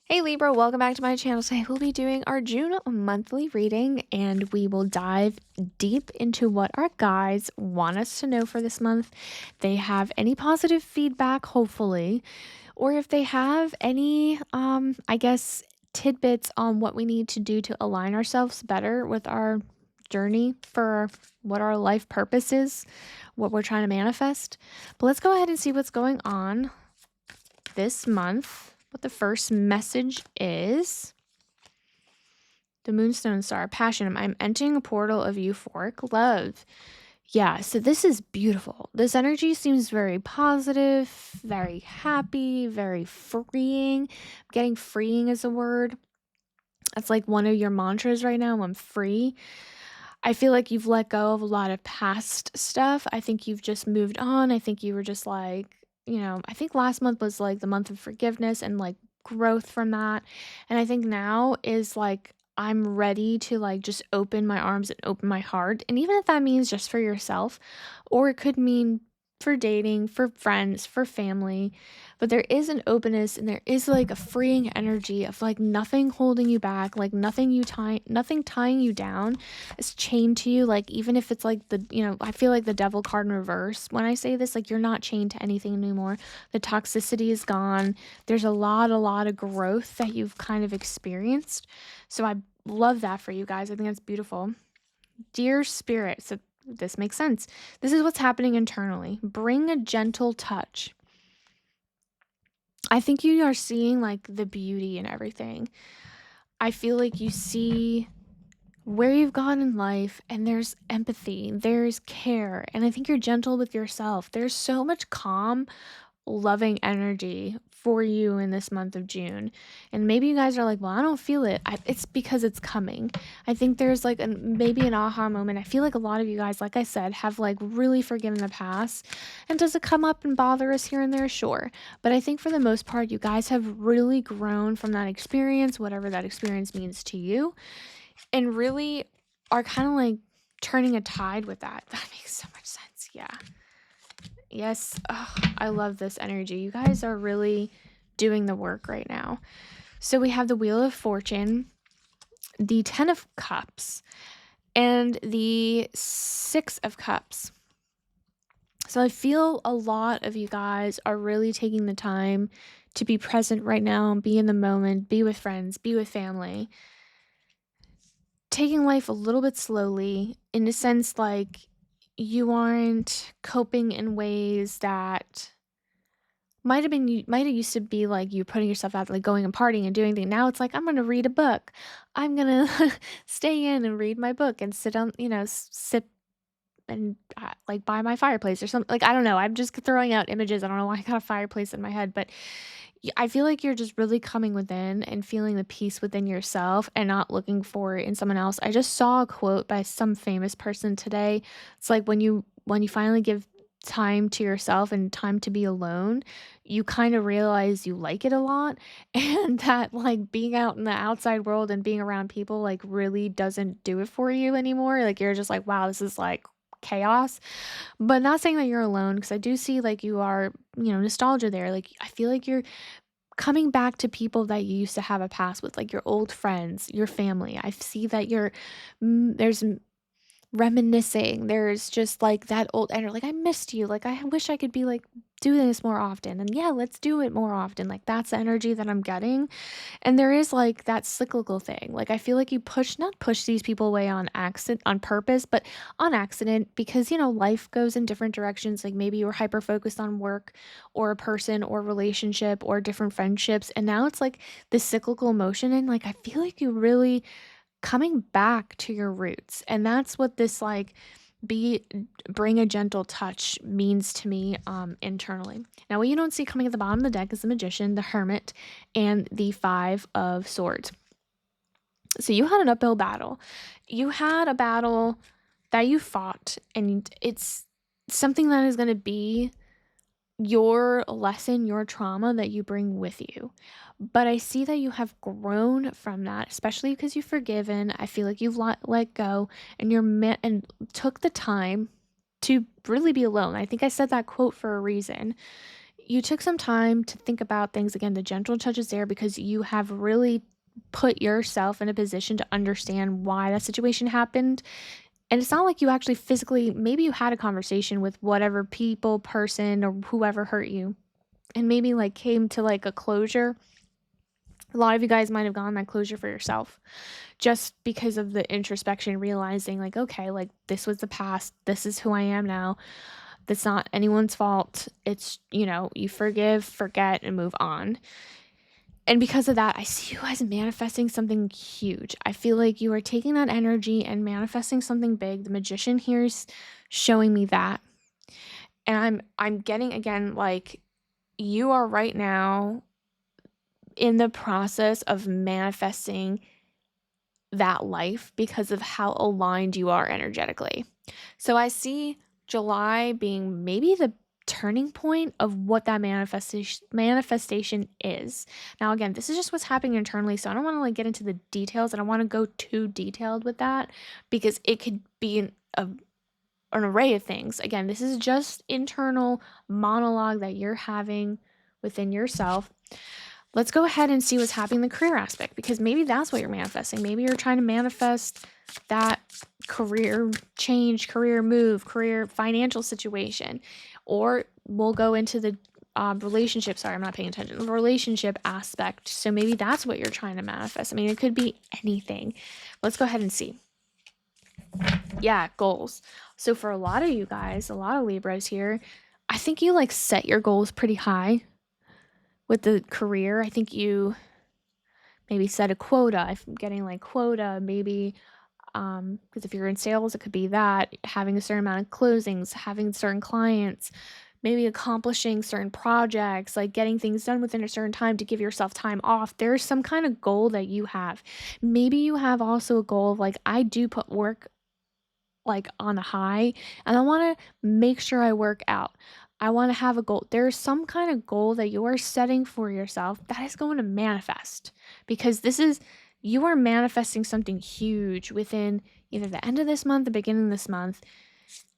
Hey Libra, welcome back to my channel. Today we'll be doing our June monthly reading and we will dive deep into what our guides want us to know for this month. If they have any positive feedback, hopefully, or if they have any, I guess, tidbits on what we need to do to align ourselves better with our journey for what our life purpose is, what we're trying to manifest. But let's go ahead and see what's going on this month. What the first message is. The Moonstone Star, passion. I'm entering a portal of euphoric love. Yeah, so this is beautiful. This energy seems very positive, very happy, very freeing. Getting freeing is a word. That's like one of your mantras right now. I'm free. I feel like you've let go of a lot of past stuff. I think you've just moved on. I think you were just like, I think last month was like the month of forgiveness and like growth from that. And I think now is like, I'm ready to like just open my arms and open my heart. And even if that means just for yourself, or it could mean for dating, for friends, for family, but there is an openness and there is like a freeing energy of like nothing holding you back, like nothing tying you down is chained to you. Like even if it's like I feel like the devil card in reverse when I say this, like you're not chained to anything anymore. The toxicity is gone. There's a lot of growth that you've kind of experienced. So I love that for you guys. I think that's beautiful. Dear spirit, so this makes sense. This is what's happening internally. Bring a gentle touch. I think you are seeing like the beauty in everything. I feel like you see where you've gone in life and there's empathy, there's care, and I think you're gentle with yourself. There's so much calm, loving energy for you in this month of June. And maybe you guys are like, well, I don't feel it. It's because it's coming. I think there's like maybe an aha moment. I feel like a lot of you guys, like I said, have like really forgiven the past. And does it come up and bother us here and there? Sure. But I think for the most part, you guys have really grown from that experience, whatever that experience means to you, and really are kind of like turning a tide with that. That makes so much sense. Yeah. Yes. Oh, I love this energy. You guys are really doing the work right now. So we have the Wheel of Fortune, the 10 of Cups, and the 6 of Cups. So I feel a lot of you guys are really taking the time to be present right now, be in the moment, be with friends, be with family. Taking life a little bit slowly, in a sense like you aren't coping in ways that might have used to be like you putting yourself out, like going and partying and doing things. Now it's like, I'm going to read a book. I'm going to stay in and read my book and sit on, sit and like by my fireplace or something. Like, I don't know. I'm just throwing out images. I don't know why I got a fireplace in my head, but I feel like you're just really coming within and feeling the peace within yourself and not looking for it in someone else. I just saw a quote by some famous person today. It's like when you finally give time to yourself and time to be alone, you kind of realize you like it a lot and that like being out in the outside world and being around people like really doesn't do it for you anymore. Like you're just like, wow, this is like chaos. But not saying that you're alone, because I do see like you are, nostalgia there. Like I feel like you're coming back to people that you used to have a past with, like your old friends, your family. I see that there's reminiscing. There's just like that old energy. Like I missed you. Like I wish I could be like doing this more often. And yeah, let's do it more often. Like that's the energy that I'm getting. And there is like that cyclical thing. Like I feel like you not push these people away on accident, on purpose, but on accident, because life goes in different directions. Like maybe you were hyper focused on work or a person or relationship or different friendships. And now it's like this cyclical motion. And like I feel like you really coming back to your roots. And that's what this like bring a gentle touch means to me internally. Now what you don't see coming at the bottom of the deck is the Magician, the Hermit, and the 5 of Swords. So you had an uphill battle. You had a battle that you fought, and it's something that is going to be your lesson, your trauma that you bring with you. But I see that you have grown from that, especially because you've forgiven. I feel like you've let go and and took the time to really be alone. I think I said that quote for a reason. you took some time to think about things. Again, the gentle touch is there because you have really put yourself in a position to understand why that situation happened. And it's not like you actually physically, maybe you had a conversation with whatever people, person, or whoever hurt you, and maybe like came to like a closure. A lot of you guys might have gotten that closure for yourself just because of the introspection, realizing like, okay, like this was the past, this is who I am now. That's not anyone's fault. It's, you forgive, forget, and move on. And because of that, I see you guys manifesting something huge. I feel like you are taking that energy and manifesting something big. The magician here is showing me that. And I'm getting, again, like, you are right now in the process of manifesting that life because of how aligned you are energetically. So I see July being maybe the turning point of what that manifestation is. Now again, this is just what's happening internally, so I don't want to like get into the details. I don't want to go too detailed with that because it could be an array of things. Again, this is just internal monologue that you're having within yourself. Let's go ahead and see what's happening in the career aspect, because maybe that's what you're manifesting. Maybe you're trying to manifest that career change, career move, career financial situation. Or we'll go into the relationship. Sorry, I'm not paying attention. The relationship aspect. So maybe that's what you're trying to manifest. I mean, it could be anything. Let's go ahead and see. Yeah, goals. So for a lot of you guys, a lot of Libras here, I think you like set your goals pretty high with the career. I think you maybe set a quota. If I'm getting like quota, maybe because if you're in sales, it could be that having a certain amount of closings, having certain clients, maybe accomplishing certain projects, like getting things done within a certain time to give yourself time off. There's some kind of goal that you have. Maybe you have also a goal of like, I do put work like on a high and I want to make sure I work out. I want to have a goal. There's some kind of goal that you are setting for yourself that is going to manifest, because you are manifesting something huge within either the end of this month, the beginning of this month.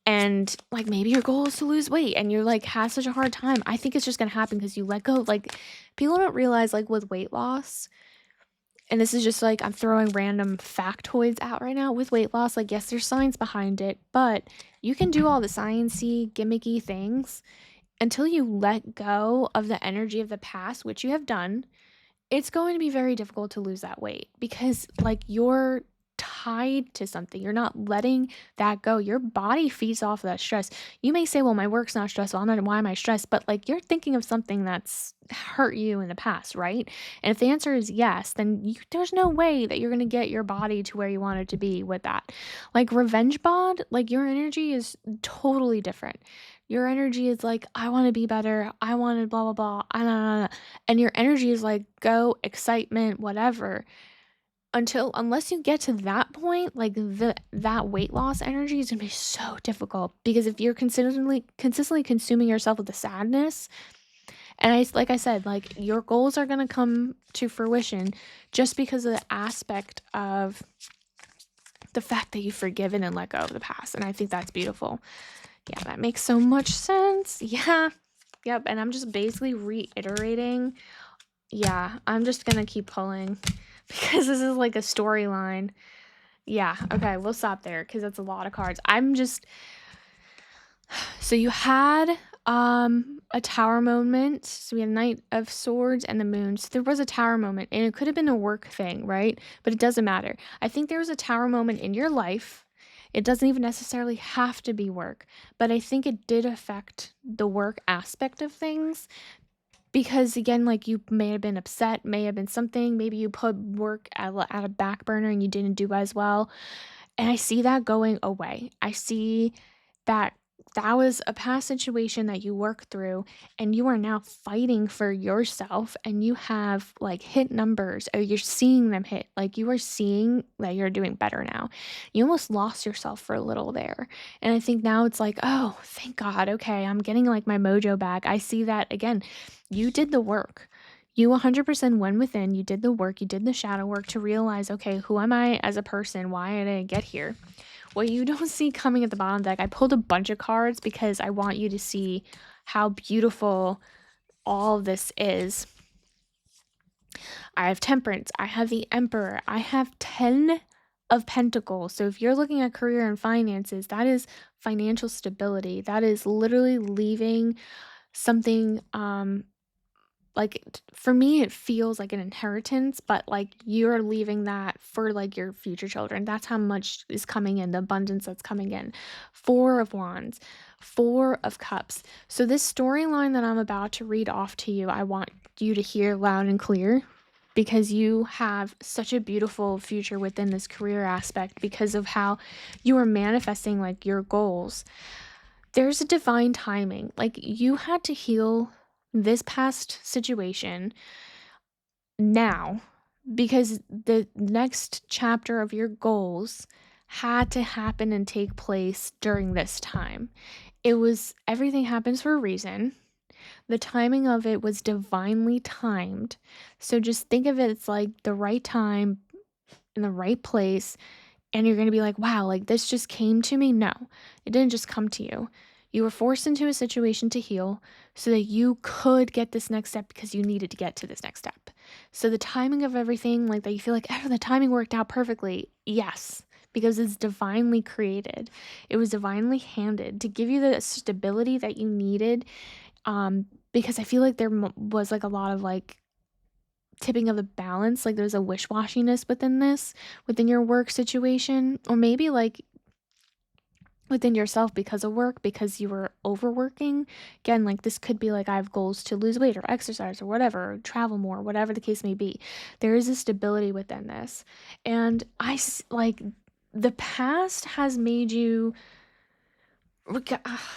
And like maybe your goal is to lose weight and you're like had such a hard time. I think it's just going to happen because you let go. Like people don't realize like with weight loss, and this is just like I'm throwing random factoids out right now with weight loss. Like, yes, there's science behind it, but you can do all the sciencey, gimmicky things until you let go of the energy of the past, which you have done. It's going to be very difficult to lose that weight because like you're tied to something. You're not letting that go. Your body feeds off of that stress. You may say, well, my work's not stressful. I'm not, why am I stressed? But like you're thinking of something that's hurt you in the past, right? And if the answer is yes, then there's no way that you're going to get your body to where you want it to be with that. Like revenge bod, like your energy is totally different. Your energy is like, I want to be better. I want to blah, blah, blah. And your energy is like, go, excitement, whatever. Unless you get to that point, like that weight loss energy is gonna be so difficult, because if you're consistently consuming yourself with the sadness, and like I said, like your goals are gonna come to fruition just because of the aspect of the fact that you've forgiven and let go of the past. And I think that's beautiful. Yeah, that makes so much sense. Yeah. Yep. And I'm just basically reiterating. Yeah, I'm just gonna keep pulling because this is like a storyline. Yeah, okay, we'll stop there because that's a lot of cards. So you had a tower moment. So we had Knight of Swords and the Moon. So there was a tower moment, and it could have been a work thing, right? But it doesn't matter. I think there was a tower moment in your life. It doesn't even necessarily have to be work, but I think it did affect the work aspect of things. Because again, like you may have been upset, may have been something, maybe you put work at a back burner and you didn't do as well. And I see that going away. I see that that was a past situation that you worked through, and you are now fighting for yourself, and you have like hit numbers, or you're seeing them hit. Like you are seeing that you're doing better now. You almost lost yourself for a little there. And I think now it's like, oh, thank God. Okay, I'm getting like my mojo back. I see that again. You did the work. You 100% went within, you did the work, you did the shadow work to realize, okay, who am I as a person? Why did I get here? What you don't see coming at the bottom deck, I pulled a bunch of cards because I want you to see how beautiful all of this is. I have Temperance, I have the Emperor, I have 10 of Pentacles. So if you're looking at career and finances, that is financial stability. That is literally leaving something, like for me it feels like an inheritance, but like you're leaving that for like your future children. That's how much is coming in, the abundance that's coming in. 4 of Wands, 4 of Cups. So this storyline that I'm about to read off to you, I want you to hear loud and clear, because you have such a beautiful future within this career aspect because of how you are manifesting like your goals. There's a divine timing. Like you had to heal this past situation now, because the next chapter of your goals had to happen and take place during this time. Everything happens for a reason. The timing of it was divinely timed. So just think of it, it's like the right time in the right place, and you're going to be like, wow, like this just came to me. No, it didn't just come to you. You were forced into a situation to heal so that you could get this next step, because you needed to get to this next step. So the timing of everything, like that, you feel like, oh, the timing worked out perfectly. Yes, because it's divinely created. It was divinely handed to give you the stability that you needed. Because I feel like there was like a lot of like tipping of the balance, like there's a wish-washiness within your work situation, or maybe like within yourself because of work, because you were overworking. Again, like this could be like I have goals to lose weight or exercise or whatever, or travel more, whatever the case may be. There is a stability within this. And like the past has made you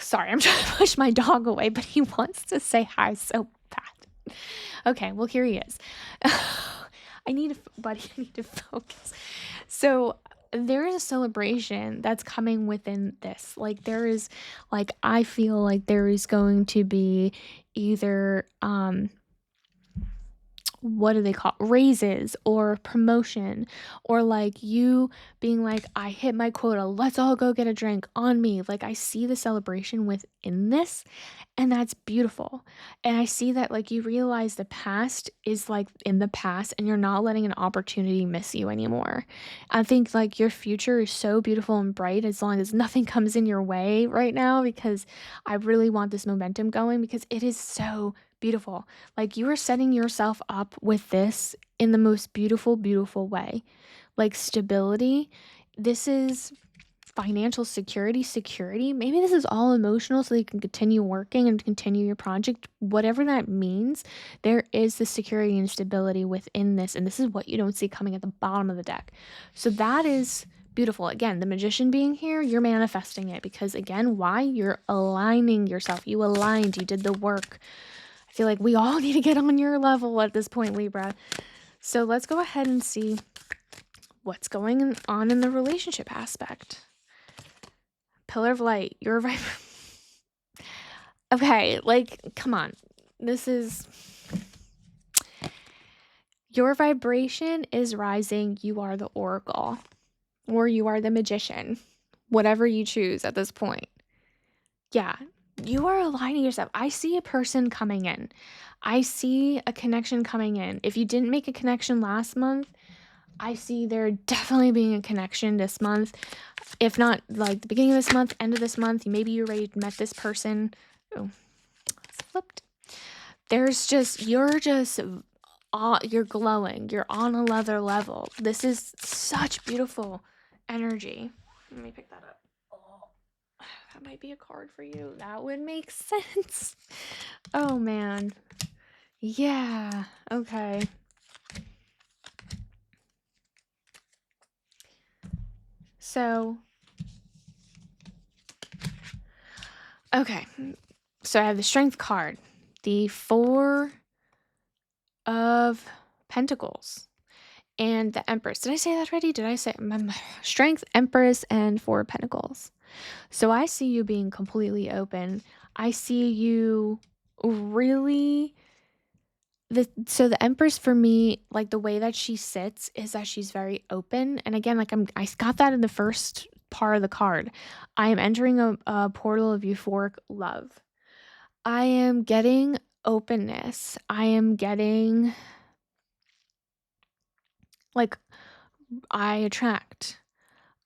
sorry, I'm trying to push my dog away, but he wants to say hi so bad. Okay, well, here he is. I need to focus. So there is a celebration that's coming within this. Like there is, like I feel like there is going to be either what do they call raises or promotion, or like you being like, I hit my quota, let's all go get a drink on me. Like I see the celebration within this, and that's beautiful. And I see that like you realize the past is like in the past, and you're not letting an opportunity miss you anymore. I think like your future is so beautiful and bright as long as nothing comes in your way right now, because I really want this momentum going, because it is so beautiful. Like you are setting yourself up with this in the most beautiful, beautiful way. Like stability. This is financial security. Maybe this is all emotional so you can continue working and continue your project. Whatever that means, there is the security and stability within this. And this is what you don't see coming at the bottom of the deck. So that is beautiful. Again, the Magician being here, you're manifesting it, because again, why? You're aligning yourself. You aligned, you did the work. I feel like we all need to get on your level at this point, Libra. So let's go ahead and see what's going on in the relationship aspect. Pillar of Light, your okay, like, come on. This is... Your vibration is rising. You are the Oracle. Or you are the Magician. Whatever you choose at this point. Yeah, you are aligning yourself. I see a person coming in. I see a connection coming in. If you didn't make a connection last month, I see there definitely being a connection this month. If not like the beginning of this month, end of this month, maybe you already met this person. Oh, it's flipped. You're glowing. You're on another level. This is such beautiful energy. Let me pick that up. That might be a card for you. That would make sense. Oh, man. Yeah. Okay. So, okay. So I have the Strength card. The 4 of Pentacles. And the Empress. Did I say that already? Did I say Strength, Empress, and 4 of Pentacles? So I see you being completely open. I see you really... So the Empress for me, like the way that she sits is that she's very open. And again, like I got that in the first part of the card. I am entering a portal of euphoric love. I am getting openness. I am getting like I attract.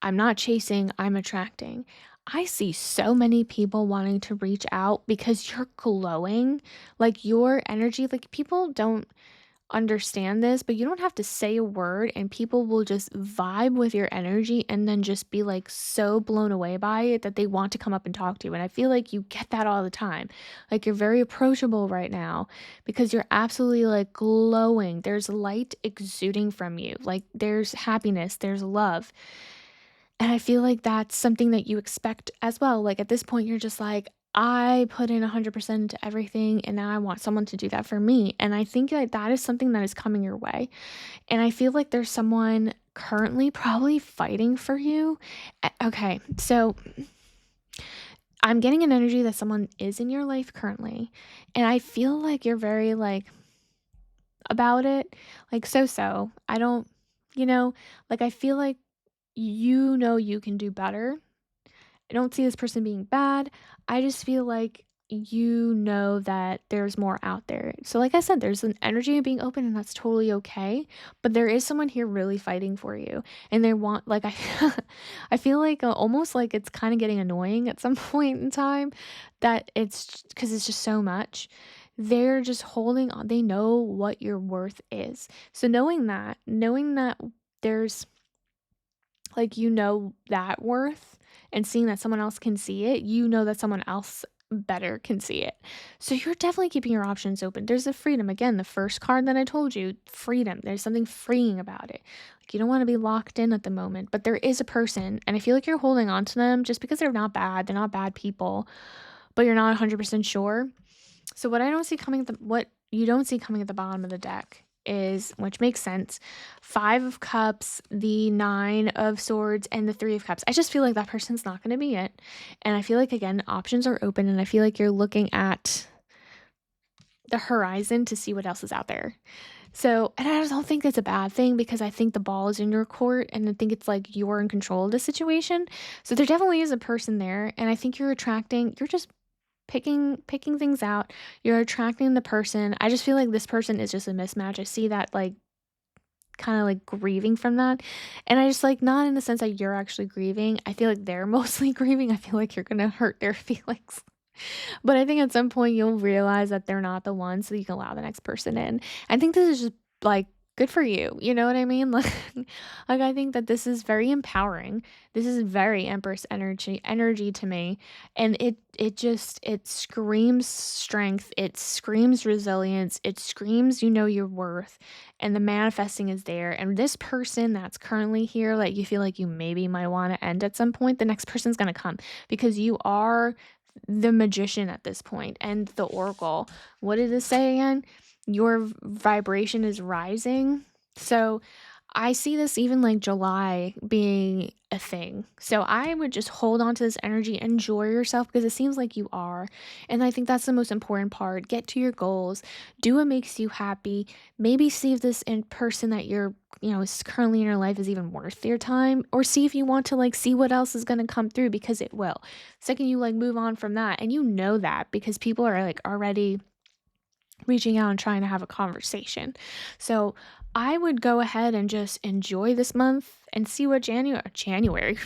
I'm not chasing, I'm attracting. I see so many people wanting to reach out because you're glowing. Like your energy, like people don't understand this, but you don't have to say a word and people will just vibe with your energy and then just be like so blown away by it that they want to come up and talk to you. And I feel like you get that all the time. Like you're very approachable right now because you're absolutely like glowing. There's light exuding from you. Like there's happiness, there's love. And I feel like that's something that you expect as well. Like at this point, you're just like, I put in 100% into everything and now I want someone to do that for me. And I think that that is something that is coming your way. And I feel like there's someone currently probably fighting for you. Okay, so I'm getting an energy that someone is in your life currently. And I feel like you're very like about it, like so. I don't, you know, like I feel like you can do better. I don't see this person being bad. I just feel like you know that there's more out there. So, like I said, there's an energy of being open, and that's totally okay. But there is someone here really fighting for you, and they want like I feel like almost like it's kind of getting annoying at some point in time that it's because it's just so much. They're just holding on. They know what your worth is. So knowing that there's like, you know that worth and seeing that someone else can see it, you know that someone else better can see it. So you're definitely keeping your options open. There's a freedom. Again, the first card that I told you, freedom. There's something freeing about it. Like you don't want to be locked in at the moment, but there is a person, and I feel like you're holding on to them just because they're not bad. They're not bad people, but you're not 100% sure. So what I don't see coming what you don't see coming at the bottom of the deck is, which makes sense, 5 of cups, the 9 of swords, and the 3 of cups. I just feel like that person's not going to be it. And I feel like again, options are open and I feel like you're looking at the horizon to see what else is out there. So, and I don't think it's a bad thing because I think the ball is in your court and I think it's like you're in control of the situation. So there definitely is a person there and I think you're just picking things out. You're attracting the person. I just feel like this person is just a mismatch. I see that like kind of like grieving from that. And I just like not in the sense that you're actually grieving. I feel like they're mostly grieving. I feel like you're going to hurt their feelings. But I think at some point you'll realize that they're not the one so you can allow the next person in. I think this is just like good for you. You know what I mean? Like I think that this is very empowering. This is very Empress energy to me. And it screams strength. It screams resilience. It screams you know your worth and the manifesting is there. And this person that's currently here that you feel like you maybe might want to end at some point, the next person's going to come because you are the magician at this point and the oracle. What did it say again? Your vibration is rising. So I see this even like July being a thing. So I would just hold on to this energy, enjoy yourself because it seems like you are. And I think that's the most important part. Get to your goals, do what makes you happy. Maybe see if this in person that is currently in your life is even worth your time, or see if you want to like see what else is going to come through because it will. Second, you like move on from that. And you know that because people are like already reaching out and trying to have a conversation. So I would go ahead and just enjoy this month and see what January,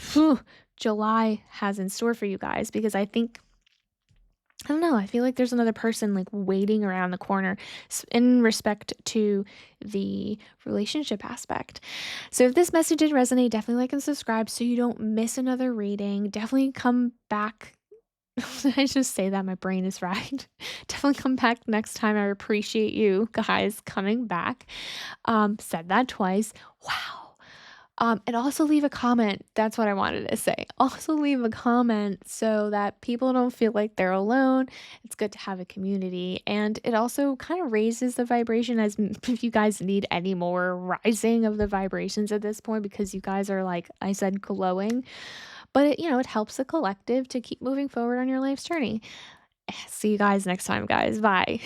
July has in store for you guys because I don't know, I feel like there's another person like waiting around the corner in respect to the relationship aspect. So if this message did resonate, definitely like and subscribe so you don't miss another reading. Definitely come back. Did I just say that? My brain is fried. Definitely come back next time. I appreciate you guys coming back. Said that twice. Wow. And also leave a comment. That's what I wanted to say. Also leave a comment so that people don't feel like they're alone. It's good to have a community. And it also kind of raises the vibration as if you guys need any more rising of the vibrations at this point because you guys are like I said glowing. But it helps the collective to keep moving forward on your life's journey. See you guys next time, guys. Bye.